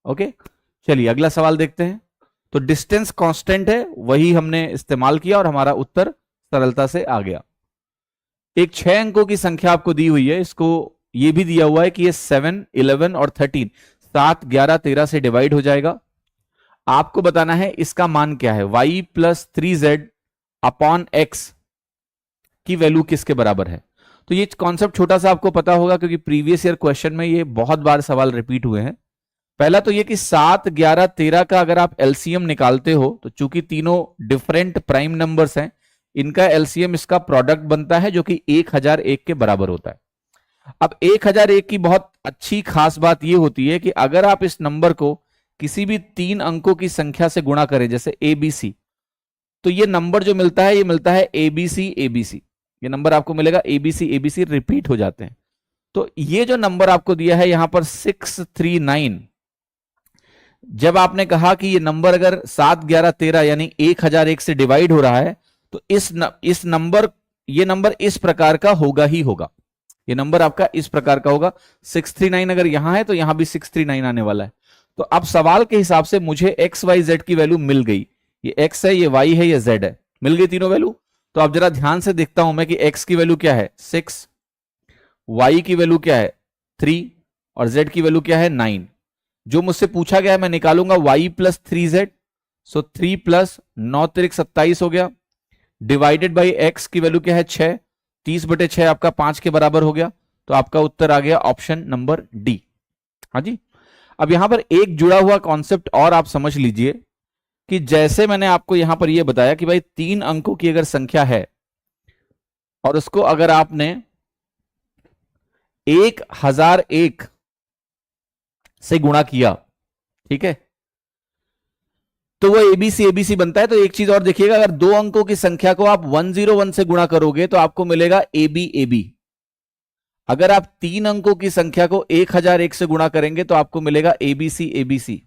Okay, चलिए अगला सवाल देखते हैं। तो डिस्टेंस कांस्टेंट है, वही हमने इस्तेमाल किया और हमारा उत्तर सरलता से आ गया। एक 6 अंकों की संख्या आपको दी हुई है, इसको ये भी दिया हुआ है कि ये 7, 11 और 13 7, 11, 13 से डिवाइड हो जाएगा। आपको बताना है इसका मान क्या है, y plus 3z upon x की वैल्यू किसके बराबर है। तो ये कॉन्सेप्ट छोटा सा आपको पता होगा क्योंकि प्रीवियस ईयर क्वेश्चन में ये बहुत बार सवाल रिपीट हुए हैं। पहला तो ये कि 7, 11, 13 का अगर आप एलसीएम निकालते हो तो चूंकि तीनों डिफरेंट प्राइम नंबर्स हैं, इनका एलसीएम इसका प्रोडक्ट बनता है जो कि 1001 के बराबर होता है। अब 1001 की बहुत अच्छी खास बात यह होती है कि अगर आप इस नंबर को किसी भी 3 अंकों की संख्या से गुणा करें, जैसे एबीसी, तो ये नंबर जो मिलता है ये मिलता है एबीसी एबीसी, ये नंबर आपको मिलेगा एबीसी एबीसी, रिपीट हो जाते हैं। तो ये जो नंबर आपको दिया है यहां पर 639, जब आपने कहा कि ये नंबर अगर 7, 11, 13 यानी 1001 से डिवाइड हो रहा है तो इस नंबर ये नंबर इस प्रकार का होगा ही होगा, ये नंबर आपका इस प्रकार का होगा। 639 अगर यहां है तो यहां भी 639 आने वाला है। तो अब सवाल के हिसाब से मुझे एक्स वाई जेड की वैल्यू मिल गई, ये एक्स है, ये वाई है, ये जेड है, मिल गई तीनों वैल्यू। तो अब जरा ध्यान से देखता हूं मैं कि एक्स की वैल्यू क्या है 6, वाई की वैल्यू क्या है 3 और जेड की वैल्यू क्या है 9। जो मुझसे पूछा गया है मैं निकालूंगा y प्लस 3z, सो 3 प्लस 9 तिरिक 27 हो गया, डिवाइडेड बाई x की वैल्यू क्या है 6, 30/6 आपका 5 के बराबर हो गया। तो आपका उत्तर आ गया ऑप्शन नंबर डी। हाँ जी। अब यहां पर एक जुड़ा हुआ कॉन्सेप्ट और आप समझ लीजिए कि जैसे मैंने आपको यहां पर यह बताया कि भाई 3 अंकों की अगर संख्या है और उसको अगर आपने 1001 से गुणा किया, ठीक है, तो वो एबीसी एबीसी बनता है। तो एक चीज और देखिएगा, अगर 2 अंकों की संख्या को आप 101 से गुणा करोगे तो आपको मिलेगा एबी एबी। अगर आप 3 अंकों की संख्या को 1001 से गुणा करेंगे तो आपको मिलेगा एबीसी एबीसी।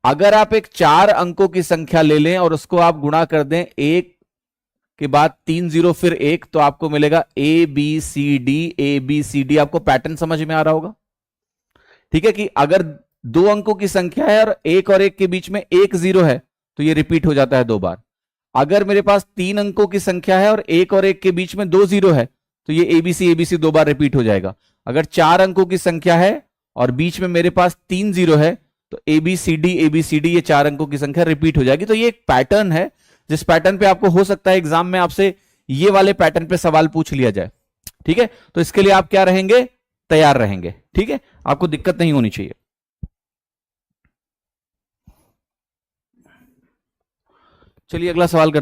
अगर आप एक 4 अंकों की संख्या ले लें और उसको आप गुणा कर दें 1 के बाद 3 0 फिर 1, तो आपको मिलेगा A B C D A B C D. आपको पैटर्न समझ में आ रहा होगा, ठीक है, कि अगर 2 अंकों की संख्या है और 1 और 1 के बीच में 1 0 है तो ये रिपीट हो जाता है 2 बार। अगर मेरे पास 3 अंकों की संख्या है और 1 और 1 के बीच में 2 0 है तो ये एबीसी एबीसी 2 बार रिपीट हो जाएगा। अगर 4 अंकों की संख्या है और बीच में मेरे पास 3 0 है तो एबीसीडी ये 4 अंकों की संख्या रिपीट हो जाएगी। तो ये एक पैटर्न है जिस पैटर्न पे आपको हो सकता है एग्जाम में आपसे ये वाले पैटर्न पे सवाल पूछ लिया जाए, ठीक है। तो इसके लिए आप क्या रहेंगे, तैयार रहेंगे, ठीक है, आपको दिक्कत नहीं होनी चाहिए। चलिए अगला सवाल करते हैं।